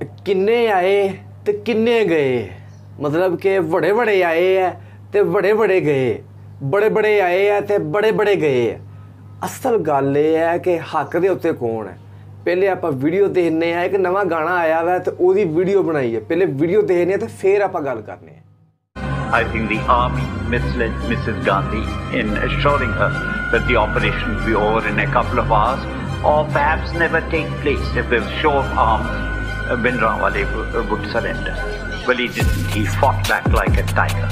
किन्ने आए तो किन्ने गए, मतलब कि बड़े बड़े आए है तो बड़े बड़े गए, बड़े बड़े आए है तो बड़े बड़े गए। असल गल ये है कि हक दे उत्ते कौन है। पहले आप वीडियो देखने हैं, एक नवा गाना आया हुआ तो वो वीडियो बनाई है, पहले वीडियो देखने तो फिर आप गल करने। I think the army misled Mrs. Gandhi in assuring her that the operation will be over in a couple of hours, or perhaps never take place if the show of arms, Bhindranwale would surrender. Well, he didn't. He fought back like a tiger.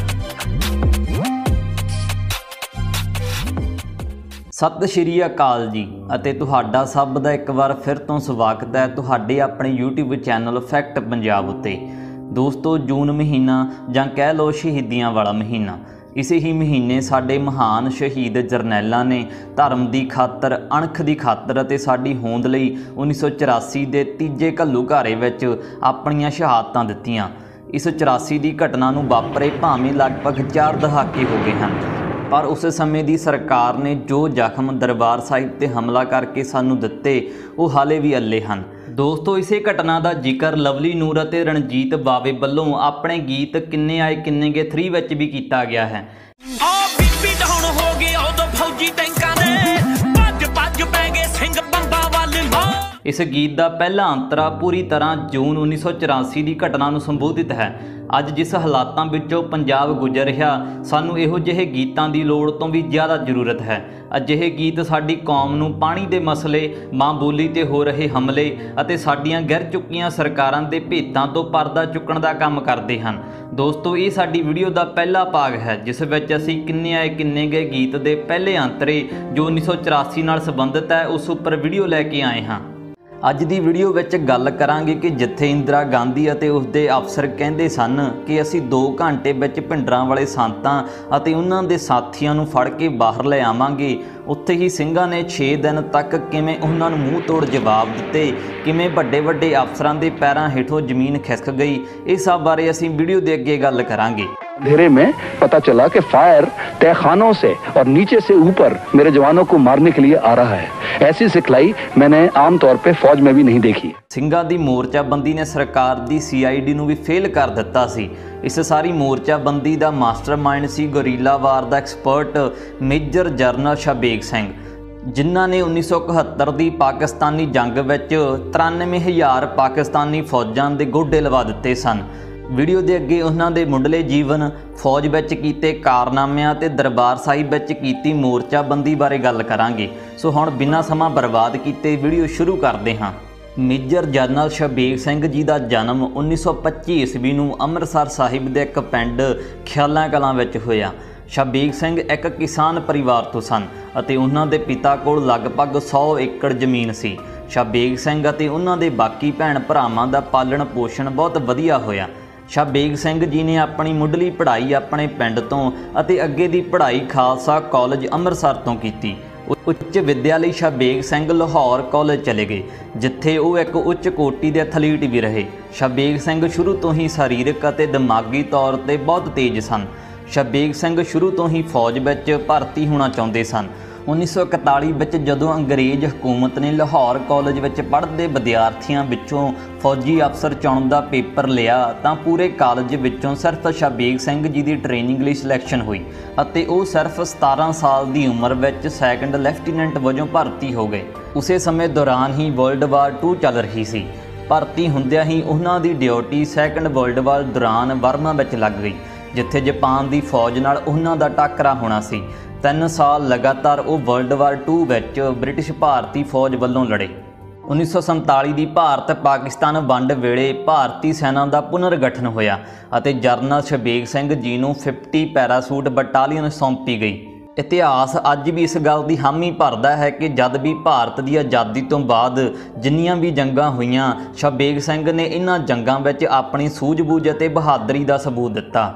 सत श्री अकाल जी ਅਤੇ ਤੁਹਾਡਾ ਸਭ ਦਾ ਇੱਕ ਵਾਰ ਫਿਰ ਤੋਂ ਸਵਾਗਤ ਹੈ ਤੁਹਾਡੇ ਆਪਣੇ YouTube ਚੈਨਲ ਫੈਕਟ ਪੰਜਾਬ ਉੱਤੇ। ਦੋਸਤੋ, ਜੂਨ ਮਹੀਨਾ ਜਾਂ ਕਹਿ ਲਓ ਸ਼ਹੀਦੀਆਂ ਵਾਲਾ ਮਹੀਨਾ, ਇਸੇ ਹੀ ਮਹੀਨੇ ਸਾਡੇ ਮਹਾਨ ਸ਼ਹੀਦ ਜਰਨੈਲਾਂ ਨੇ ਧਰਮ ਦੀ ਖਾਤਰ, ਅਣਖ ਦੀ ਖਾਤਰ ਅਤੇ ਸਾਡੀ ਹੋਂਦ ਲਈ 1984 ਦੇ ਤੀਜੇ ਘੱਲੂਘਾਰੇ ਵਿੱਚ ਆਪਣੀਆਂ ਸ਼ਹਾਦਤਾਂ ਦਿੱਤੀਆਂ। ਇਸ 84 ਦੀ ਘਟਨਾ ਨੂੰ ਵਾਪਰੇ ਭਾਵੇਂ ਲਗਭਗ 4 ਦਹਾਕੇ ਹੋ ਗਏ ਹਨ, पर उस समय की सरकार ने जो जख्म दरबार साहिब ते हमला करके सानू दिते वो हाले भी अल्ले हैं। दोस्तों, इसे घटना का जिक्र लवली नूर ते रणजीत बावे वालों अपने गीत किन्ने आए किन्ने गए 3 विच भी किया गया है। इस गीत का पहला अंतरा पूरी तरह जून 1984 की घटना को संबोधित है। अज जिस हालातों विचों पंजाब गुजर रहा, सानू इहो जिहे गीतां दी लोड़ तो भी ज़्यादा जरूरत है। अजिहे गीत साडी कौम नूं पानी दे मसले, माँ बोली ते हो रहे हमले अते साडीआं गिर चुक्कीआं सरकारां दे भेतां तो परदा चुकण दा काम करदे हन। दोस्तों, ये साडी वीडियो का पहला भाग है जिस विच असीं किन्ने आए किन्ने गए गीत दे पहले अंतरे जो 1984 नाल संबंधित है उस उपर वीडियो लैके आए हाँ। अज की वीडियो विच गल करांगे कि जिथे इंदिरा गांधी अते उसदे अफसर कहंदे सन कि असीं 2 घंटे विच भिंडरांवाले संतां अते उन्हां दे साथियां नूं फड़ के बाहर ले आवांगे, उत्थे ही ਸਿੰਘਾਂ ने 6 दिन तक किवें उन्हां नूं मूँह तोड़ जवाब दिते, किवें वड्डे वड्डे अफसरां दे पैरां हेठों जमीन खिसक गई। इस सब बारे असीं वीडियो दे अगे गल करांगे। अंधेरे में पता चला कि फायर तहखानों से और नीचे से ऊपर मेरे जवानों को मारने के लिए आ रहा है। ऐसी सिखलाई मैंने आमतौर पे फौज में भी नहीं देखी। ਸਿੰਘਾਂ ਦੀ ਮੋਰਚਾਬੰਦੀ ने सरकार ਦੀ CID ਨੂੰ ਵੀ ਫੇਲ ਕਰ ਦਿੱਤਾ ਸੀ। इस सारी मोर्चाबंदी का मास्टरमाइंड सी गुरीला वार का expert major general Shabeg Singh, जिन्हों ने 1971 की पाकिस्तानी जंग में 93,000 पाकिस्तानी फौजां के गोडे लवा दिते सन। वीडियो के अगे उन्होंने मुंडले जीवन, फौज में किए कारनामिਆਂ ते दरबार साहिब में की मोर्चाबंदी बारे गल करांगे। सो हुण बिना समा बर्बाद किए वीडियो शुरू करते हाँ। मेजर जनरल शबेग सिंह जी का जन्म 1925 ईस्वी नूं अमृतसर साहिब के एक पिंड ख्यालां कलां विच होया। शबेग सिंह एक किसान परिवार तो सन अते उन्हां दे पिता कोल लगभग 100 एकड़ जमीन सी। शबेग सिंह अते उन्हां दे बाकी भैण भरावां दा पालन पोषण बहुत वधिया होया। शबेग सिंह जी ने अपनी मुढ़ली पढ़ाई अपने पिंड तो अते अगे दी पढ़ाई खालसा कॉलेज अमृतसर तो की। उच्च विद्यालय शबेग सिंह लाहौर कॉलेज चले गए, जिथे वो एक उच्च कोटि के एथलीट भी रहे। शबेग सिंह शुरू तो ही शारीरिक और दिमागी तौर पर बहुत तेज सन। शबेग सिंह शुरू तो ही फौज में भर्ती होना चाहते सन। 1941 ਵਿੱਚ ਜਦੋਂ अंग्रेज हुकूमत ने लाहौर कॉलेज ਵਿੱਚ पढ़ते विद्यार्थियों ਵਿੱਚੋਂ फौजी अफसर चुनने का पेपर लिया तो पूरे कॉलेज ਵਿੱਚੋਂ सिर्फ शबेग सिंह जी की ट्रेनिंग ਲਈ सिलेक्शन हुई ਅਤੇ ਉਹ सिर्फ 17 साल की उम्र ਵਿੱਚ सैकंड लैफ्टिनेंट वजों भर्ती हो गए। उसे समय दौरान ही वर्ल्ड वार 2 चल रही सी। भर्ती ਹੁੰਦਿਆਂ ही उन्हां दी ड्यूटी सैकंड वर्ल्ड वार दौरान बर्मा ਵਿੱਚ लग गई, जिथे जापान की फौज नाल उन्हां दा टाकरा होना सी। 3 साल लगातार वो वर्ल्ड वार 2 ਵਿੱਚ ब्रिटिश भारती फौज वालों लड़े। 1947 की भारत पाकिस्तान वंड वेले भारती सेना का पुनर्गठन होया अते जनरल शबेग सिंह जी नूं 50 पैरासूट बटालीयन सौंपी गई। इतिहास अज भी इस गल की हामी भरदा है कि जद भी भारत की आज़ादी तो बाद जिन्नियां भी जंगां होईयां, शबेग सिंह ने इन्हां जंगां विच अपनी सूझबूझ अते बहादरी का सबूत दिता।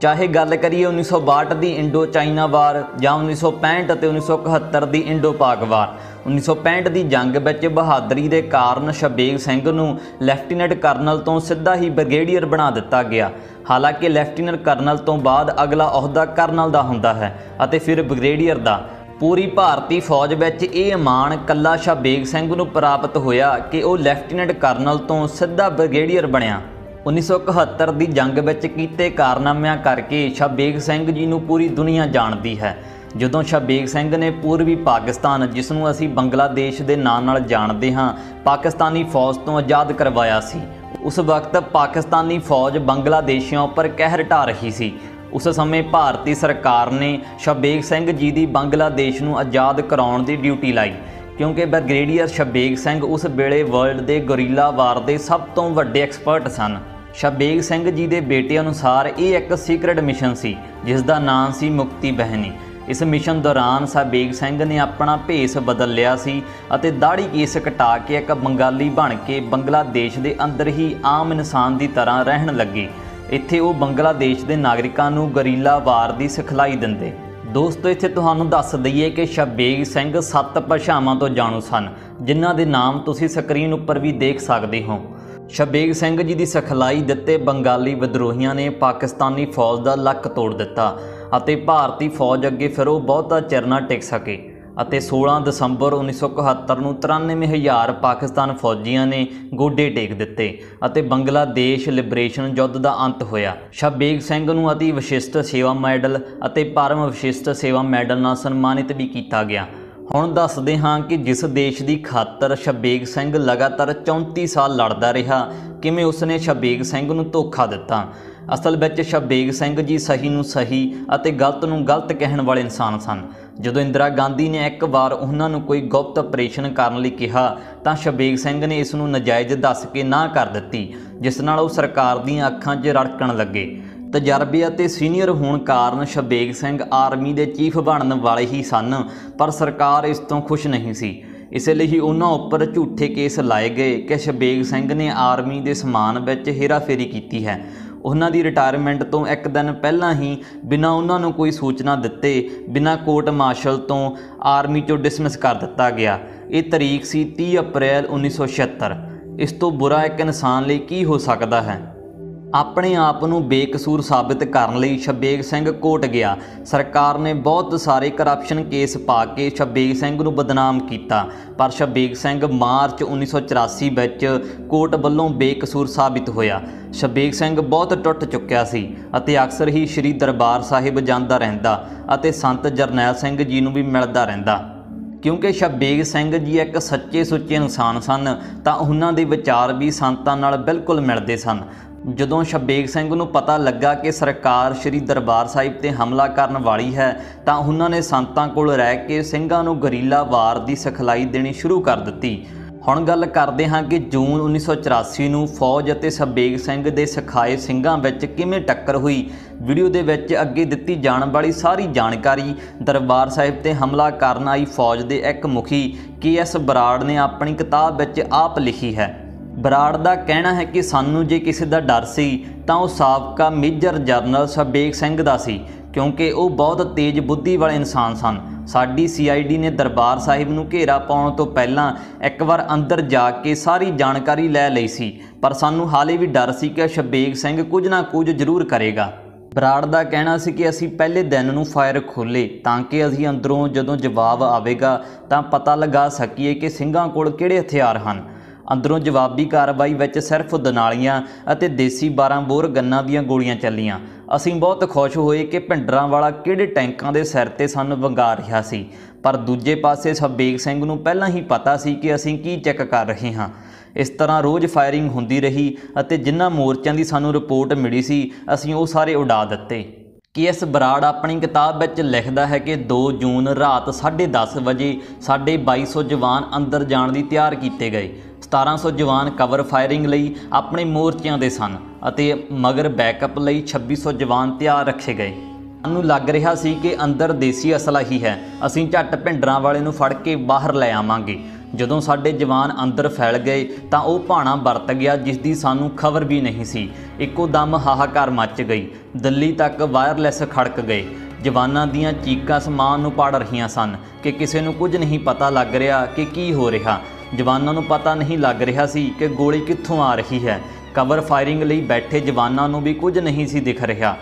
चाहे गल करिए 1962 की इंडो चाइना वार या 1965 और 1971 की इंडो पाक वार। 1965 की जंग में बहादरी के कारण शबेग सिंह नूं लैफ्टिनेंट करनल तो सीधा ही ब्रिगेडियर बना दिता गया। हालांकि लैफ्टिनेंट करनल तो बाद अगला अहुदा करनल का हुंदा है अते फिर ब्रिगेडियर का। पूरी भारती फौज ਵਿੱਚ ਇਹ ਮਾਣ ਕੱਲਾ ਸ਼ਾਬੇਗ ਸਿੰਘ ਨੂੰ ਪ੍ਰਾਪਤ ਹੋਇਆ ਕਿ ਉਹ ਲੈਫਟੀਨੈਂਟ ਕਰਨਲ ਤੋਂ ਸਿੱਧਾ ਬ੍ਰਿਗੇਡੀਅਰ ਬਣਿਆ। 1971 ਦੀ ਜੰਗ ਵਿੱਚ ਕੀਤੇ ਕਾਰਨਾਮਿਆਂ ਕਰਕੇ ਸ਼ਾਬੇਗ ਸਿੰਘ ਜੀ ਨੂੰ ਪੂਰੀ ਦੁਨੀਆ ਜਾਣਦੀ ਹੈ। ਜਦੋਂ ਸ਼ਾਬੇਗ ਸਿੰਘ ਨੇ ਪੂਰਬੀ ਪਾਕਿਸਤਾਨ, ਜਿਸ ਨੂੰ ਅਸੀਂ ਬੰਗਲਾਦੇਸ਼ ਦੇ ਨਾਂ ਨਾਲ ਜਾਣਦੇ ਹਾਂ, ਪਾਕਿਸਤਾਨੀ ਫੌਜ ਤੋਂ ਆਜ਼ਾਦ ਕਰਵਾਇਆ ਸੀ, ਉਸ ਵਕਤ ਪਾਕਿਸਤਾਨੀ ਫੌਜ ਬੰਗਲਾਦੇਸ਼ੀਆਂ ਉੱਪਰ ਕਹਿਰ ਢਾ ਰਹੀ ਸੀ। ਉਸ ਸਮੇਂ ਭਾਰਤੀ ਸਰਕਾਰ ਨੇ ਸ਼ਾਬੇਗ ਸਿੰਘ ਜੀ ਦੀ ਬੰਗਲਾਦੇਸ਼ ਨੂੰ ਆਜ਼ਾਦ ਕਰਾਉਣ ਦੀ ਡਿਊਟੀ ਲਾਈ, ਕਿਉਂਕਿ ਬ੍ਰਿਗੇਡੀਅਰ ਸ਼ਾਬੇਗ ਸਿੰਘ ਉਸ ਵੇਲੇ ਵਰਲਡ ਦੇ ਗੁਰੀਲਾ ਵਾਰ ਦੇ ਸਭ ਤੋਂ ਵੱਡੇ ਐਕਸਪਰਟ ਸਨ। ਸ਼ਾਬੇਗ ਸਿੰਘ ਜੀ ਦੇ ਬੇਟੇ ਅਨੁਸਾਰ ਇਹ ਇੱਕ ਸੀਕ੍ਰੇਟ ਮਿਸ਼ਨ ਸੀ ਜਿਸ ਦਾ ਨਾਮ ਸੀ ਮੁਕਤੀ ਬਹਿਨੀ। ਇਸ ਮਿਸ਼ਨ ਦੌਰਾਨ ਸ਼ਾਬੇਗ ਸਿੰਘ ਨੇ ਆਪਣਾ ਭੇਸ ਬਦਲ ਲਿਆ ਸੀ ਅਤੇ ਦਾੜੀ ਕੇਸ ਕਟਾ ਕੇ ਇੱਕ ਬੰਗਾਲੀ ਬਣ ਕੇ ਬੰਗਲਾਦੇਸ਼ ਦੇ ਅੰਦਰ ਹੀ ਆਮ ਇਨਸਾਨ ਦੀ ਤਰ੍ਹਾਂ ਰਹਿਣ ਲੱਗੇ। ਇੱਥੇ ਉਹ ਬੰਗਲਾਦੇਸ਼ ਦੇ ਨਾਗਰਿਕਾਂ ਨੂੰ ਗਰੀਲਾ ਵਾਰ ਦੀ ਸਿਖਲਾਈ ਦਿੰਦੇ। ਦੋਸਤੋ, ਇੱਥੇ ਤੁਹਾਨੂੰ ਦੱਸ ਦਈਏ ਕਿ ਸ਼ਾਬੇਗ ਸਿੰਘ 7 ਭਾਸ਼ਾਵਾਂ ਤੋਂ ਜਾਣੂ ਸਨ, ਜਿਨ੍ਹਾਂ ਦੇ ਨਾਮ ਤੁਸੀਂ ਸਕਰੀਨ ਉੱਪਰ ਵੀ ਦੇਖ ਸਕਦੇ ਹੋ। ਸ਼ਾਬੇਗ ਸਿੰਘ ਜੀ ਦੀ ਸਿਖਲਾਈ ਦਿੱਤੇ ਬੰਗਾਲੀ ਵਿਦਰੋਹੀਆਂ ਨੇ ਪਾਕਿਸਤਾਨੀ ਫੌਜ ਦਾ ਲੱਕ ਤੋੜ ਦਿੱਤਾ ਅਤੇ ਭਾਰਤੀ ਫੌਜ ਅੱਗੇ ਫਿਰ ਉਹ ਬਹੁਤਾ ਚਿਰ ਨਾ ਟਿਕ ਸਕੇ ਅਤੇ 16 ਦਸੰਬਰ 1971 ਨੂੰ 93,000 ਪਾਕਿਸਤਾਨ ਫੌਜੀਆਂ ਨੇ ਗੋਡੇ ਟੇਕ ਦਿੱਤੇ ਅਤੇ ਬੰਗਲਾਦੇਸ਼ ਲਿਬਰੇਸ਼ਨ ਯੁੱਧ ਦਾ ਅੰਤ ਹੋਇਆ। ਸ਼ਾਬੇਗ ਸਿੰਘ ਨੂੰ ਅਤੀ ਵਿਸ਼ਿਸ਼ਟ ਸੇਵਾ ਮੈਡਲ ਅਤੇ ਪਰਮ ਵਿਸ਼ਿਸ਼ਟ ਸੇਵਾ ਮੈਡਲ ਨਾਲ ਸਨਮਾਨਿਤ ਵੀ ਕੀਤਾ ਗਿਆ। ਹੁਣ ਦੱਸਦੇ ਹਾਂ ਕਿ ਜਿਸ ਦੇਸ਼ ਦੀ ਖਾਤਰ ਸ਼ਾਬੇਗ ਸਿੰਘ ਲਗਾਤਾਰ 34 ਸਾਲ ਲੜਦਾ ਰਿਹਾ, ਕਿਵੇਂ ਉਸਨੇ ਸ਼ਾਬੇਗ ਸਿੰਘ ਨੂੰ ਧੋਖਾ ਦਿੱਤਾ। ਅਸਲ ਵਿੱਚ ਸ਼ਾਬੇਗ ਸਿੰਘ ਜੀ ਸਹੀ ਨੂੰ ਸਹੀ ਅਤੇ ਗਲਤ ਨੂੰ ਗਲਤ ਕਹਿਣ ਵਾਲੇ ਇਨਸਾਨ ਸਨ। ਜਦੋਂ ਇੰਦਰਾ ਗਾਂਧੀ ਨੇ ਇੱਕ ਵਾਰ ਉਹਨਾਂ ਨੂੰ ਕੋਈ ਗੁਪਤ ਆਪਰੇਸ਼ਨ ਕਰਨ ਲਈ ਕਿਹਾ ਤਾਂ ਸ਼ਾਬੇਗ ਸਿੰਘ ਨੇ ਇਸ ਨੂੰ ਨਾਜਾਇਜ਼ ਦੱਸ ਕੇ ਨਾ ਕਰ ਦਿੱਤੀ, ਜਿਸ ਨਾਲ ਉਹ ਸਰਕਾਰ ਦੀਆਂ ਅੱਖਾਂ 'ਚ ਰੜਕਣ ਲੱਗੇ। ਤਜਰਬੇ ਅਤੇ ਸੀਨੀਅਰ ਹੋਣ ਕਾਰਨ ਸ਼ਾਬੇਗ ਸਿੰਘ ਆਰਮੀ ਦੇ ਚੀਫ ਬਣਨ ਵਾਲੇ ਹੀ ਸਨ, ਪਰ ਸਰਕਾਰ ਇਸ ਤੋਂ ਖੁਸ਼ ਨਹੀਂ ਸੀ। ਇਸੇ ਲਈ ਹੀ ਉਹਨਾਂ ਉੱਪਰ ਝੂਠੇ ਕੇਸ ਲਾਏ ਗਏ ਕਿ ਸ਼ਾਬੇਗ ਸਿੰਘ ਨੇ ਆਰਮੀ ਦੇ ਸਮਾਨ ਵਿੱਚ ਹੇਰਾਫੇਰੀ ਕੀਤੀ ਹੈ। ਉਹਨਾਂ ਦੀ ਰਿਟਾਇਰਮੈਂਟ ਤੋਂ ਇੱਕ ਦਿਨ ਪਹਿਲਾਂ ਹੀ ਬਿਨਾਂ ਉਹਨਾਂ ਨੂੰ ਕੋਈ ਸੂਚਨਾ ਦਿੱਤੇ, ਬਿਨਾਂ ਕੋਰਟ ਮਾਰਸ਼ਲ ਤੋਂ ਆਰਮੀ 'ਚੋਂ ਡਿਸਮਿਸ ਕਰ ਦਿੱਤਾ ਗਿਆ। ਇਹ ਤਾਰੀਖ ਸੀ 30 ਅਪ੍ਰੈਲ 1976। ਇਸ ਤੋਂ ਬੁਰਾ ਇੱਕ ਇਨਸਾਨ ਲਈ ਕੀ ਹੋ ਸਕਦਾ ਹੈ। ਆਪਣੇ ਆਪ ਨੂੰ ਬੇਕਸੂਰ ਸਾਬਿਤ ਕਰਨ ਲਈ ਸ਼ਾਬੇਗ ਸਿੰਘ ਕੋਰਟ ਗਿਆ। ਸਰਕਾਰ ਨੇ ਬਹੁਤ ਸਾਰੇ ਕਰਪਸ਼ਨ ਕੇਸ ਪਾ ਕੇ ਸ਼ਾਬੇਗ ਸਿੰਘ ਨੂੰ ਬਦਨਾਮ ਕੀਤਾ, ਪਰ ਸ਼ਾਬੇਗ ਸਿੰਘ ਮਾਰਚ 1984 ਵਿੱਚ ਕੋਰਟ ਵੱਲੋਂ ਬੇਕਸੂਰ ਸਾਬਿਤ ਹੋਇਆ। ਸ਼ਾਬੇਗ ਸਿੰਘ ਬਹੁਤ ਟੁੱਟ ਚੁੱਕਿਆ ਸੀ ਅਤੇ ਅਕਸਰ ਹੀ ਸ਼੍ਰੀ ਦਰਬਾਰ ਸਾਹਿਬ ਜਾਂਦਾ ਰਹਿੰਦਾ ਅਤੇ ਸੰਤ ਜਰਨੈਲ ਸਿੰਘ ਜੀ ਨੂੰ ਵੀ ਮਿਲਦਾ ਰਹਿੰਦਾ। ਕਿਉਂਕਿ ਸ਼ਾਬੇਗ ਸਿੰਘ ਜੀ ਇੱਕ ਸੱਚੇ ਸੁੱਚੇ ਇਨਸਾਨ ਸਨ ਤਾਂ ਉਹਨਾਂ ਦੇ ਵਿਚਾਰ ਵੀ ਸੰਤਾਂ ਨਾਲ ਬਿਲਕੁਲ ਮਿਲਦੇ ਸਨ। ਜਦੋਂ ਸ਼ਾਬੇਗ ਸਿੰਘ ਨੂੰ ਪਤਾ ਲੱਗਾ ਕਿ ਸਰਕਾਰ ਸ਼੍ਰੀ ਦਰਬਾਰ ਸਾਹਿਬ 'ਤੇ ਹਮਲਾ ਕਰਨ ਵਾਲੀ ਹੈ ਤਾਂ ਉਹਨਾਂ ਨੇ ਸੰਤਾਂ ਕੋਲ ਰਹਿ ਕੇ ਸਿੰਘਾਂ ਨੂੰ ਗਰੀਲਾ ਵਾਰ ਦੀ ਸਿਖਲਾਈ ਦੇਣੀ ਸ਼ੁਰੂ ਕਰ ਦਿੱਤੀ। ਹੁਣ ਗੱਲ ਕਰਦੇ ਹਾਂ ਕਿ ਜੂਨ 1984 ਨੂੰ ਫੌਜ ਅਤੇ ਸ਼ਾਬੇਗ ਸਿੰਘ ਦੇ ਸਿਖਾਏ ਸਿੰਘਾਂ ਵਿੱਚ ਕਿਵੇਂ ਟੱਕਰ ਹੋਈ। ਵੀਡੀਓ ਦੇ ਵਿੱਚ ਅੱਗੇ ਦਿੱਤੀ ਜਾਣ ਵਾਲੀ ਸਾਰੀ ਜਾਣਕਾਰੀ ਦਰਬਾਰ ਸਾਹਿਬ 'ਤੇ ਹਮਲਾ ਕਰਨ ਆਈ ਫੌਜ ਦੇ ਇੱਕ ਮੁਖੀ KS ਬਰਾੜ ਨੇ ਆਪਣੀ ਕਿਤਾਬ ਵਿੱਚ ਆਪ ਲਿਖੀ ਹੈ। ਬਰਾੜ ਦਾ ਕਹਿਣਾ ਹੈ ਕਿ ਸਾਨੂੰ ਜੇ ਕਿਸੇ ਦਾ ਡਰ ਸੀ ਤਾਂ ਉਹ ਸਾਬਕਾ ਮੇਜਰ ਜਨਰਲ ਸ਼ਾਬੇਗ ਸਿੰਘ ਦਾ ਸੀ, ਕਿਉਂਕਿ ਉਹ ਬਹੁਤ ਤੇਜ਼ ਬੁੱਧੀ ਵਾਲੇ ਇਨਸਾਨ ਸਨ। ਸਾਡੀ CID ਨੇ ਦਰਬਾਰ ਸਾਹਿਬ ਨੂੰ ਘੇਰਾ ਪਾਉਣ ਤੋਂ ਪਹਿਲਾਂ ਇੱਕ ਵਾਰ ਅੰਦਰ ਜਾ ਕੇ ਸਾਰੀ ਜਾਣਕਾਰੀ ਲੈ ਲਈ ਸੀ, ਪਰ ਸਾਨੂੰ ਹਾਲੇ ਵੀ ਡਰ ਸੀ ਕਿ ਸ਼ਾਬੇਗ ਸਿੰਘ ਕੁਝ ਨਾ ਕੁਝ ਜ਼ਰੂਰ ਕਰੇਗਾ। ਬਰਾੜ ਦਾ ਕਹਿਣਾ ਸੀ ਕਿ ਅਸੀਂ ਪਹਿਲੇ ਦਿਨ ਨੂੰ ਫਾਇਰ ਖੋਲ੍ਹੇ ਤਾਂ ਕਿ ਅਸੀਂ ਅੰਦਰੋਂ ਜਦੋਂ ਜਵਾਬ ਆਵੇਗਾ ਤਾਂ ਪਤਾ ਲਗਾ ਸਕੀਏ ਕਿ ਸਿੰਘਾਂ ਕੋਲ ਕਿਹੜੇ ਹਥਿਆਰ ਹਨ। ਅੰਦਰੋਂ ਜਵਾਬੀ ਕਾਰਵਾਈ ਵਿੱਚ ਸਿਰਫ ਦਨਾਲੀਆਂ ਅਤੇ ਦੇਸੀ 12 ਬੋਰ ਗੰਨਾਂ ਦੀਆਂ ਗੋਲੀਆਂ ਚੱਲੀਆਂ। ਅਸੀਂ ਬਹੁਤ ਖੁਸ਼ ਹੋਏ ਕਿ ਭਿੰਡਰਾਂਵਾਲਾ ਕਿਹੜੇ ਟੈਂਕਾਂ ਦੇ ਸਿਰ ਤੇ ਸਾਨੂੰ ਵੰਗਾ ਰਿਹਾ ਸੀ, ਪਰ ਦੂਜੇ ਪਾਸੇ ਸ਼ਾਬੇਗ ਸਿੰਘ ਨੂੰ ਪਹਿਲਾਂ ਹੀ ਪਤਾ ਸੀ ਕਿ ਅਸੀਂ ਕੀ ਚੈੱਕ ਕਰ ਰਹੇ ਹਾਂ। ਇਸ ਤਰ੍ਹਾਂ ਰੋਜ਼ ਫਾਇਰਿੰਗ ਹੁੰਦੀ ਰਹੀ ਅਤੇ ਜਿਨ੍ਹਾਂ ਮੋਰਚਿਆਂ ਦੀ ਸਾਨੂੰ ਰਿਪੋਰਟ ਮਿਲੀ ਸੀ ਅਸੀਂ ਉਹ ਸਾਰੇ ਉਡਾ ਦਿੱਤੇ। KS ਬਰਾੜ ਆਪਣੀ ਕਿਤਾਬ ਵਿੱਚ ਲਿਖਦਾ ਹੈ ਕਿ 2 ਜੂਨ ਰਾਤ 10:30 ਵਜੇ ਸਾਡੇ 2200 ਜਵਾਨ ਅੰਦਰ ਜਾਣ ਦੀ ਤਿਆਰ ਕੀਤੇ ਗਏ। 1700 ਜਵਾਨ ਕਵਰ ਫਾਇਰਿੰਗ ਲਈ ਆਪਣੇ ਮੋਰਚਿਆਂ ਦੇ ਸਨ ਅਤੇ ਮਗਰ ਬੈਕਅਪ ਲਈ 2600 ਜਵਾਨ ਤਿਆਰ ਰੱਖੇ ਗਏ। ਸਾਨੂੰ ਲੱਗ ਰਿਹਾ ਸੀ ਕਿ ਅੰਦਰ ਦੇਸੀ ਅਸਲਾ ਹੀ ਹੈ, ਅਸੀਂ ਝੱਟ ਭਿੰਡਰਾਂਵਾਲੇ ਨੂੰ ਫੜ ਕੇ ਬਾਹਰ ਲੈ ਆਵਾਂਗੇ। ਜਦੋਂ ਸਾਡੇ ਜਵਾਨ ਅੰਦਰ ਫੈਲ ਗਏ ਤਾਂ ਉਹ ਭਾਣਾ ਵਰਤ ਗਿਆ ਜਿਸ ਦੀ ਸਾਨੂੰ ਖਬਰ ਵੀ ਨਹੀਂ ਸੀ। ਇੱਕੋ ਦਮ ਹਾਹਾਕਾਰ ਮੱਚ ਗਈ, ਦਿੱਲੀ ਤੱਕ ਵਾਇਰਲੈਸ ਖੜਕ ਗਏ। ਜਵਾਨਾਂ ਦੀਆਂ ਚੀਕਾਂ ਅਸਮਾਨ ਨੂੰ ਪਾੜ ਰਹੀਆਂ ਸਨ ਕਿ ਕਿਸੇ ਨੂੰ ਕੁਝ ਨਹੀਂ ਪਤਾ ਲੱਗ ਰਿਹਾ ਕਿ ਕੀ ਹੋ ਰਿਹਾ। ਜਵਾਨਾਂ ਨੂੰ ਪਤਾ ਨਹੀਂ ਲੱਗ ਰਿਹਾ ਸੀ ਕਿ ਗੋਲੀ ਕਿੱਥੋਂ ਆ ਰਹੀ ਹੈ। ਕਵਰ ਫਾਇਰਿੰਗ ਲਈ ਬੈਠੇ ਜਵਾਨਾਂ ਨੂੰ ਵੀ ਕੁਝ ਨਹੀਂ ਸੀ ਦਿਖ ਰਿਹਾ।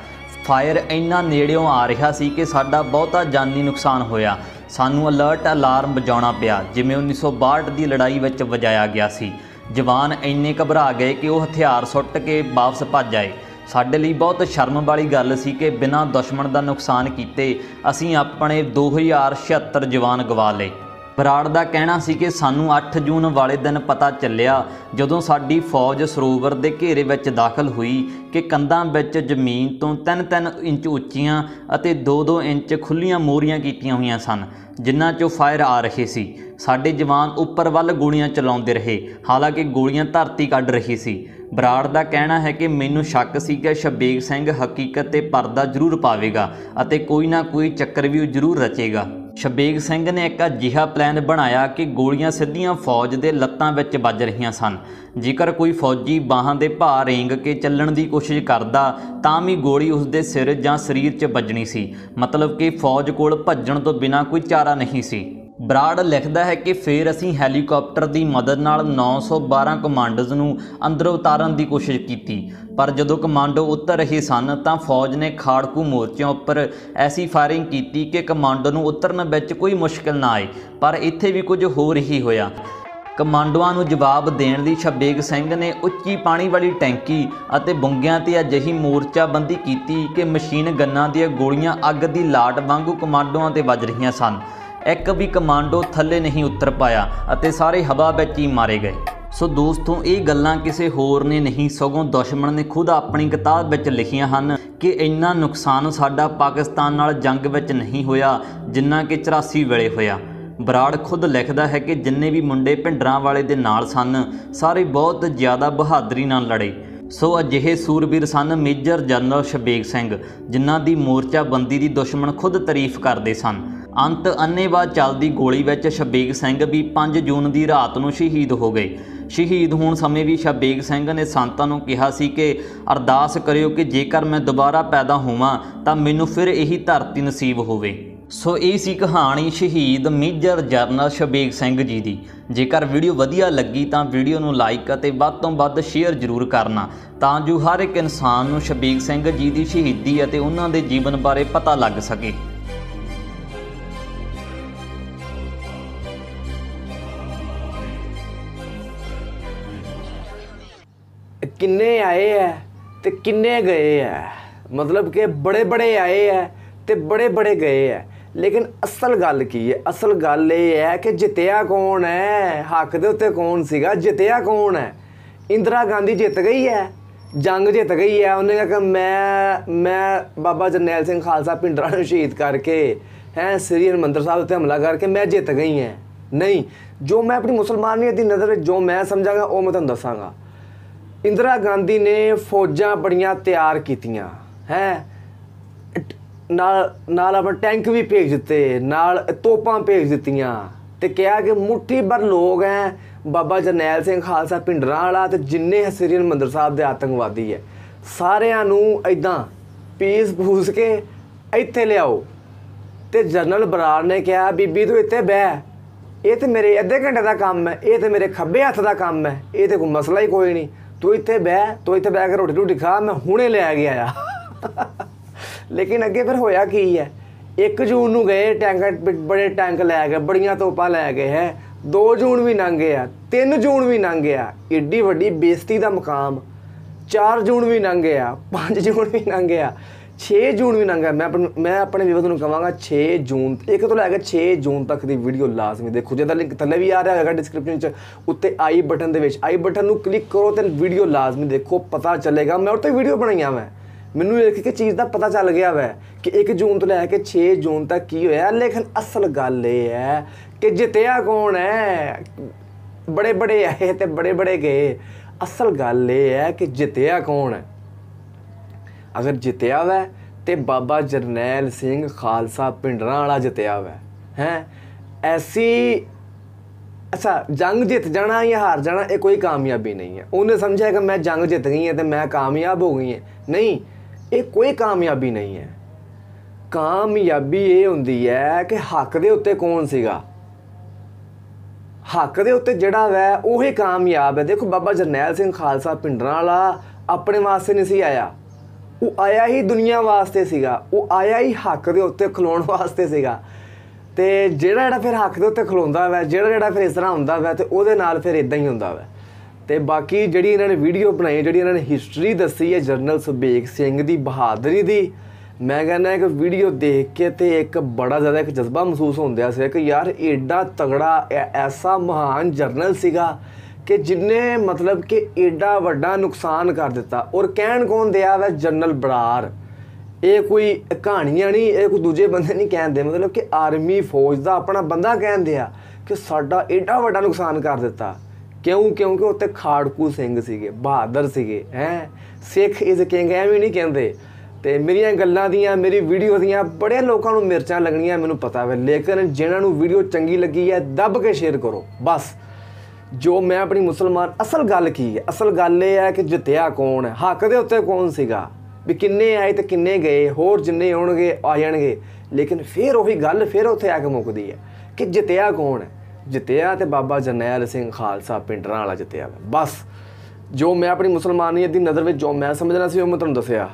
ਫਾਇਰ ਇੰਨਾ ਨੇੜਿਓਂ ਆ ਰਿਹਾ ਸੀ ਕਿ ਸਾਡਾ ਬਹੁਤਾ ਜਾਨੀ ਨੁਕਸਾਨ ਹੋਇਆ। ਸਾਨੂੰ ਅਲਰਟ ਅਲਾਰਮ ਵਜਾਉਣਾ ਪਿਆ, ਜਿਵੇਂ 1962 ਦੀ ਲੜਾਈ ਵਿੱਚ ਵਜਾਇਆ ਗਿਆ ਸੀ। ਜਵਾਨ ਇੰਨੇ ਘਬਰਾ ਗਏ ਕਿ ਉਹ ਹਥਿਆਰ ਸੁੱਟ ਕੇ ਵਾਪਸ ਭੱਜ ਆਏ। ਸਾਡੇ ਲਈ ਬਹੁਤ ਸ਼ਰਮ ਵਾਲੀ ਗੱਲ ਸੀ ਕਿ ਬਿਨਾਂ ਦੁਸ਼ਮਣ ਦਾ ਨੁਕਸਾਨ ਕੀਤੇ ਅਸੀਂ ਆਪਣੇ 2076 ਜਵਾਨ ਗਵਾ ਲਏ। ਬਰਾੜ ਦਾ ਕਹਿਣਾ ਸੀ ਕਿ ਸਾਨੂੰ 8 ਜੂਨ ਵਾਲੇ ਦਿਨ ਪਤਾ ਚੱਲਿਆ ਜਦੋਂ ਸਾਡੀ ਫੌਜ ਸਰੋਵਰ ਦੇ ਘੇਰੇ ਵਿੱਚ ਦਾਖਲ ਹੋਈ ਕਿ ਕੰਧਾਂ ਵਿੱਚ ਜ਼ਮੀਨ ਤੋਂ 3-3 ਇੰਚ ਉੱਚੀਆਂ ਅਤੇ 2-2 ਇੰਚ ਖੁੱਲ੍ਹੀਆਂ ਮੋਰੀਆਂ ਕੀਤੀਆਂ ਹੋਈਆਂ ਸਨ, ਜਿਨ੍ਹਾਂ 'ਚੋਂ ਫਾਇਰ ਆ ਰਹੇ ਸੀ। ਸਾਡੇ ਜਵਾਨ ਉੱਪਰ ਵੱਲ ਗੋਲੀਆਂ ਚਲਾਉਂਦੇ ਰਹੇ, ਹਾਲਾਂਕਿ ਗੋਲੀਆਂ ਧਰਤੀ ਕੱਢ ਰਹੀ ਸੀ। ਬਰਾੜ ਦਾ ਕਹਿਣਾ ਹੈ ਕਿ ਮੈਨੂੰ ਸ਼ੱਕ ਸੀ ਕਿ ਸ਼ਬੇਗ ਸਿੰਘ ਹਕੀਕਤ 'ਤੇ ਪਰਦਾ ਜ਼ਰੂਰ ਪਾਵੇਗਾ ਅਤੇ ਕੋਈ ਨਾ ਕੋਈ ਚੱਕਰਵਿਊਹ ਜ਼ਰੂਰ ਰਚੇਗਾ। ਸ਼ਬੇਗ ਸਿੰਘ ਨੇ ਇੱਕ ਅਜਿਹਾ ਪਲਾਨ ਬਣਾਇਆ ਕਿ ਗੋਲੀਆਂ ਸਿੱਧੀਆਂ ਫੌਜ ਦੇ ਲੱਤਾਂ ਵਿੱਚ ਵੱਜ ਰਹੀਆਂ ਸਨ। ਜੇਕਰ ਕੋਈ ਫੌਜੀ ਬਾਹਾਂ ਦੇ ਭਾਰ ਰੇਂਗ ਕੇ ਚੱਲਣ ਦੀ ਕੋਸ਼ਿਸ਼ ਕਰਦਾ ਤਾਂ ਵੀ ਗੋਲੀ ਉਸ ਦੇ ਸਿਰ ਜਾਂ ਸਰੀਰ 'ਚ ਵੱਜਣੀ ਸੀ, ਮਤਲਬ ਕਿ ਫੌਜ ਕੋਲ ਭੱਜਣ ਤੋਂ ਬਿਨਾਂ ਕੋਈ ਚਾਰਾ ਨਹੀਂ ਸੀ। ਬਰਾੜ ਲਿਖਦਾ ਹੈ ਕਿ ਫਿਰ ਅਸੀਂ ਹੈਲੀਕਾਪਟਰ ਦੀ ਮਦਦ ਨਾਲ 912 ਕਮਾਂਡੋਜ਼ ਨੂੰ ਅੰਦਰ ਉਤਾਰਨ ਦੀ ਕੋਸ਼ਿਸ਼ ਕੀਤੀ, ਪਰ ਜਦੋਂ ਕਮਾਂਡੋ ਉਤਰ ਰਹੇ ਸਨ ਤਾਂ ਫੌਜ ਨੇ ਖਾੜਕੂ ਮੋਰਚਿਆਂ ਉੱਪਰ ਐਸੀ ਫਾਇਰਿੰਗ ਕੀਤੀ ਕਿ ਕਮਾਂਡੋ ਨੂੰ ਉਤਰਨ ਵਿੱਚ ਕੋਈ ਮੁਸ਼ਕਿਲ ਨਾ ਆਈ। ਪਰ ਇੱਥੇ ਵੀ ਕੁਝ ਹੋਰ ਹੀ ਹੋਇਆ। ਕਮਾਂਡੋਆਂ ਨੂੰ ਜਵਾਬ ਦੇਣ ਲਈ ਸ਼ਬੇਗ ਸਿੰਘ ਨੇ ਉੱਚੀ ਪਾਣੀ ਵਾਲੀ ਟੈਂਕੀ ਅਤੇ ਬੁੰਗਿਆਂ 'ਤੇ ਅਜਿਹੀ ਮੋਰਚਾਬੰਦੀ ਕੀਤੀ ਕਿ ਮਸ਼ੀਨ ਗੰਨਾਂ ਦੀਆਂ ਗੋਲੀਆਂ ਅੱਗ ਦੀ ਲਾਟ ਵਾਂਗੂ ਕਮਾਂਡੋਆਂ 'ਤੇ ਵੱਜ ਰਹੀਆਂ ਸਨ। ਇੱਕ ਵੀ ਕਮਾਂਡੋ ਥੱਲੇ ਨਹੀਂ ਉਤਰ ਪਾਇਆ ਅਤੇ ਸਾਰੇ ਹਵਾ ਵਿੱਚ ਹੀ ਮਾਰੇ ਗਏ। ਸੋ ਦੋਸਤੋ, ਇਹ ਗੱਲਾਂ ਕਿਸੇ ਹੋਰ ਨੇ ਨਹੀਂ ਸਗੋਂ ਦੁਸ਼ਮਣ ਨੇ ਖੁਦ ਆਪਣੀ ਕਿਤਾਬ ਵਿੱਚ ਲਿਖੀਆਂ ਹਨ ਕਿ ਇੰਨਾ ਨੁਕਸਾਨ ਸਾਡਾ ਪਾਕਿਸਤਾਨ ਨਾਲ ਜੰਗ ਵਿੱਚ ਨਹੀਂ ਹੋਇਆ ਜਿੰਨਾ ਕਿ 84 ਵੇਲੇ ਹੋਇਆ। ਬਰਾੜ ਖੁਦ ਲਿਖਦਾ ਹੈ ਕਿ ਜਿੰਨੇ ਵੀ ਮੁੰਡੇ ਭਿੰਡਰਾਂ ਵਾਲੇ ਦੇ ਨਾਲ ਸਨ ਸਾਰੇ ਬਹੁਤ ਜ਼ਿਆਦਾ ਬਹਾਦਰੀ ਨਾਲ ਲੜੇ। ਸੋ ਅਜਿਹੇ ਸੂਰਬੀਰ ਸਨ ਮੇਜਰ ਜਨਰਲ ਸ਼ਬੇਗ ਸਿੰਘ, ਜਿਨ੍ਹਾਂ ਦੀ ਮੋਰਚਾਬੰਦੀ ਦੀ ਦੁਸ਼ਮਣ ਖੁਦ ਤਾਰੀਫ ਕਰਦੇ ਸਨ। ਅੰਤ ਅੰਨ੍ਹੇਵਾਹ ਚੱਲਦੀ ਗੋਲੀ ਵਿੱਚ ਸ਼ਬੇਗ ਸਿੰਘ ਵੀ 5 ਜੂਨ ਦੀ ਰਾਤ ਨੂੰ ਸ਼ਹੀਦ ਹੋ ਗਏ। ਸ਼ਹੀਦ ਹੋਣ ਸਮੇਂ ਵੀ ਸ਼ਬੇਗ ਸਿੰਘ ਨੇ ਸੰਤਾਂ ਨੂੰ ਕਿਹਾ ਸੀ ਕਿ ਅਰਦਾਸ ਕਰਿਓ ਕਿ ਜੇਕਰ ਮੈਂ ਦੁਬਾਰਾ ਪੈਦਾ ਹੋਵਾਂ ਤਾਂ ਮੈਨੂੰ ਫਿਰ ਇਹੀ ਧਰਤੀ ਨਸੀਬ ਹੋਵੇ। ਸੋ ਇਹ ਸੀ ਕਹਾਣੀ ਸ਼ਹੀਦ ਮੇਜਰ ਜਨਰਲ ਸ਼ਬੇਗ ਸਿੰਘ ਜੀ ਦੀ। ਜੇਕਰ ਵੀਡੀਓ ਵਧੀਆ ਲੱਗੀ ਤਾਂ ਵੀਡੀਓ ਨੂੰ ਲਾਈਕ ਅਤੇ ਵੱਧ ਤੋਂ ਵੱਧ ਸ਼ੇਅਰ ਜ਼ਰੂਰ ਕਰਨਾ, ਤਾਂ ਜੋ ਹਰ ਇੱਕ ਇਨਸਾਨ ਨੂੰ ਸ਼ਬੇਗ ਸਿੰਘ ਜੀ ਦੀ ਸ਼ਹੀਦੀ ਅਤੇ ਉਹਨਾਂ ਦੇ ਜੀਵਨ ਬਾਰੇ ਪਤਾ ਲੱਗ ਸਕੇ। किन्ने आए है ते किन्ने गए है, मतलब कि बड़े बड़े आए है ते बड़े बड़े गए है। लेकिन असल गल की है, असल गल ये है कि जितया कौन है, हक दे उत्ते कौन सीगा, जितया कौन है। इंदिरा गांधी जित गई है, जंग जित गई है। उन्हें कहा मैं बाबा जरनैल सिंह खालसा भिंडरां नूं शहीद करके हैं श्री हरमंदर साहब उत्ते हमला करके मैं जित गई हैं। नहीं, जो मैं अपनी मुसलमानियत की नज़र जो मैं समझांगा वो मैं तुहानूं दसांगा। इंदिरा गांधी ने फौजां बड़ियां तैयार कीतियां हैं, नाल अपने टैंक भी भेज दिते, नाल तोपां भेज दित्तियां ते कहा कि मुट्ठी भर लोग हैं बाबा जरनैल सिंह खालसा भिंडरां वाला ते जिन्ने श्री हरमंदर साहब दे आतंकवादी है सारियां नूं इदां पीस पूस के इत्थे लियाओ। ते जनरल बराड़ ने कहा बीबी तू इत्थे बह, ये तो मेरे अद्धे घंटे का काम है, ये तो मेरे खब्बे हत्थ का काम है, ये तो कोई मसला ही कोई नहीं। तू इत्थे बह के रोटी रोटी खा, मैं हुणे ले गया। लेकिन अगे फिर होया की है, 1 जून नूं गए टैंक, बड़े टैंक लै गए, बड़ियां तोपां लै गए है। 2 जून भी लंघ गया, 3 जून भी लंघ गया, एड्डी वड्डी बेइज्जती का मुकाम। 4 जून भी लंघ गया, 5 जून भी लंघ गया, 6 जून भी लंघ गया। मैं अपने व्यूअर्स नूं कहांगा 6 जून 1 तो लैके 6 जून तक की वीडियो लाजमी देखो। जिहदा लिंक थल्ले भी आ रहा होगा डिस्क्रिप्शन च, उत्ते आई बटन दे विच आई बटन नूं क्लिक करो तो वीडियो लाजमी देखो, पता चलेगा। मैं उत्ते वीडियो बनाईयां मैं, मैनूं एक चीज़ का पता चल गया वै कि 1 जून तो लैके 6 जून तक की होया। लेकिन असल गल ये है कि जितया कौन है, बड़े बड़े आए तो बड़े बड़े गए। असल गल ये है कि जितया कौन है। अगर जितया वै तो बाबा जरनैल सिंह खालसा भिंडरां वाला जितया वै हैं। ऐसी अच्छा जंग जित जाना या हार जाना ये कोई कामयाबी नहीं है। उन्हें समझा कि मैं जंग जित गई है तो मैं कामयाब हो गई है, नहीं, ये कोई कामयाबी नहीं है। कामयाबी ये होंदी है कि हक दे उत्ते कौन सीगा, हक दे उत्ते जिहड़ा वै उही कामयाब है। देखो बाबा जरनैल सिंह खालसा भिंडरां वाला अपने वास्ते नहीं सी आया, वो आया ही दुनिया वास्ते सीगा, वो आया ही हक दे उत्ते खलोण वास्ते सीगा। ਤੇ ਜਿਹੜਾ ਫਿਰ ਹੱਕ ਦੇ ਉੱਤੇ ਖਲੋਂਦਾ ਵਾ, ਜਿਹੜਾ ਫਿਰ ਇਸ ਤਰ੍ਹਾਂ ਹੁੰਦਾ ਵਾ ਤੇ ਉਹਦੇ ਨਾਲ ਫਿਰ ਇਦਾਂ ਹੀ ਹੁੰਦਾ ਵਾ। ਤੇ ਬਾਕੀ ਜਿਹੜੀ ਇਹਨਾਂ ਨੇ ਵੀਡੀਓ ਬਣਾਈ, ਜਿਹੜੀ ਇਹਨਾਂ ਨੇ ਹਿਸਟਰੀ ਦੱਸੀ ਹੈ ਜਨਰਲ ਸੁਬੇਗ ਸਿੰਘ ਦੀ ਬਹਾਦਰੀ ਦੀ, ਮੈਂ ਕਹਿੰਦਾ ਕਿ ਵੀਡੀਓ ਦੇਖ ਕੇ ਤੇ ਇੱਕ ਬੜਾ ਜ਼ਿਆਦਾ ਇੱਕ ਜਜ਼ਬਾ ਮਹਿਸੂਸ ਹੁੰਦਾ ਸੀ ਕਿ ਯਾਰ ਏਡਾ ਤਗੜਾ ਐਸਾ ਮਹਾਨ ਜਰਨਲ ਸੀਗਾ ਕਿ ਜਿੰਨੇ ਮਤਲਬ ਕਿ ਏਡਾ ਵੱਡਾ ਨੁਕਸਾਨ ਕਰ ਦਿੱਤਾ। ਔਰ ਕਹਿਣ ਕੌਣ ਦਿਆ ਵਾ? ਜਨਰਲ ਬਰਾੜ। ਇਹ ਕੋਈ ਕਹਾਣੀਆਂ ਨਹੀਂ, ਇਹ ਕੋਈ ਦੂਜੇ ਬੰਦੇ ਨਹੀਂ ਕਹਿੰਦੇ, ਮਤਲਬ ਕਿ ਆਰਮੀ ਫੌਜ ਦਾ ਆਪਣਾ ਬੰਦਾ ਕਹਿੰਦੇ ਆ ਕਿ ਸਾਡਾ ਏਡਾ ਵੱਡਾ ਨੁਕਸਾਨ ਕਰ ਦਿੱਤਾ। ਕਿਉਂ? ਕਿਉਂਕਿ ਉੱਤੇ ਖਾੜਕੂ ਸਿੰਘ ਸੀਗੇ, ਬਹਾਦਰ ਸੀਗੇ। ਸਿੱਖ ਇਜ਼ ਕਿੰਗ ਐਵੇਂ ਨਹੀਂ ਕਹਿੰਦੇ। ਤੇ ਮੇਰੀਆਂ ਗੱਲਾਂ ਦੀਆਂ, ਮੇਰੀ ਵੀਡੀਓ ਦੀਆਂ ਬੜੇ ਲੋਕਾਂ ਨੂੰ ਮਿਰਚਾਂ ਲੱਗਣੀਆਂ ਮੈਨੂੰ ਪਤਾ ਵਾ, ਲੇਕਿਨ ਜਿਹਨਾਂ ਨੂੰ ਵੀਡੀਓ ਚੰਗੀ ਲੱਗੀ ਹੈ ਦੱਬ ਕੇ ਸ਼ੇਅਰ ਕਰੋ ਬਸ। ਜੋ ਮੈਂ ਆਪਣੀ ਮੁਸਲਮਾਨ, ਅਸਲ ਗੱਲ ਕੀ ਹੈ? ਅਸਲ ਗੱਲ ਇਹ ਹੈ ਕਿ ਜਿੱਤਿਆ ਕੌਣ ਹੈ, ਹੱਕ ਦੇ ਉੱਤੇ ਕੌਣ ਸੀਗਾ, ਵੀ ਕਿੰਨੇ ਆਏ ਤੇ ਕਿੰਨੇ ਗਏ, ਹੋਰ ਜਿੰਨੇ ਆਉਣਗੇ ਆ ਜਾਣਗੇ। ਲੇਕਿਨ ਫਿਰ ਉਹੀ ਗੱਲ ਫਿਰ ਉੱਥੇ ਆ ਕੇ ਮੁੱਕਦੀ ਹੈ ਕਿ ਜਿੱਤਿਆ ਕੌਣ ਹੈ? ਜਿੱਤਿਆ ਤੇ ਬਾਬਾ ਜਰਨੈਲ ਸਿੰਘ ਖਾਲਸਾ ਪਿੰਡਰਾਂ ਵਾਲਾ ਜਿੱਤਿਆ ਬਸ। ਜੋ ਮੈਂ ਆਪਣੀ ਮੁਸਲਮਾਨੀਅਤ ਦੀ ਨਜ਼ਰ ਵਿੱਚ ਜੋ ਮੈਂ ਸਮਝਣਾ ਸੀ ਉਹ ਮੈਂ ਤੁਹਾਨੂੰ ਦੱਸਿਆ।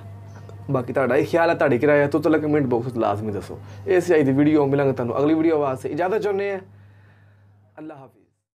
ਬਾਕੀ ਤੁਹਾਡਾ ਇਹ ਖਿਆਲ ਹੈ, ਤੁਹਾਡੀ ਕਿਰਾਇਆ ਹੈ, ਤੁਸੀਂ ਕਮੈਂਟ ਬਾਕਸ ਵਿੱਚ ਲਾਜ਼ਮੀ ਦੱਸੋ। ਇਸ ਚਾਹੀਦੀ ਵੀਡੀਓ ਮਿਲਾਂਗੇ ਤੁਹਾਨੂੰ ਅਗਲੀ ਵੀਡੀਓ ਵਾਸਤੇ। ਇਜਾਜ਼ਤ ਚਾਹੁੰਦੇ ਹਾਂ। ਅੱਲਾ ਹਾਫਿਜ਼।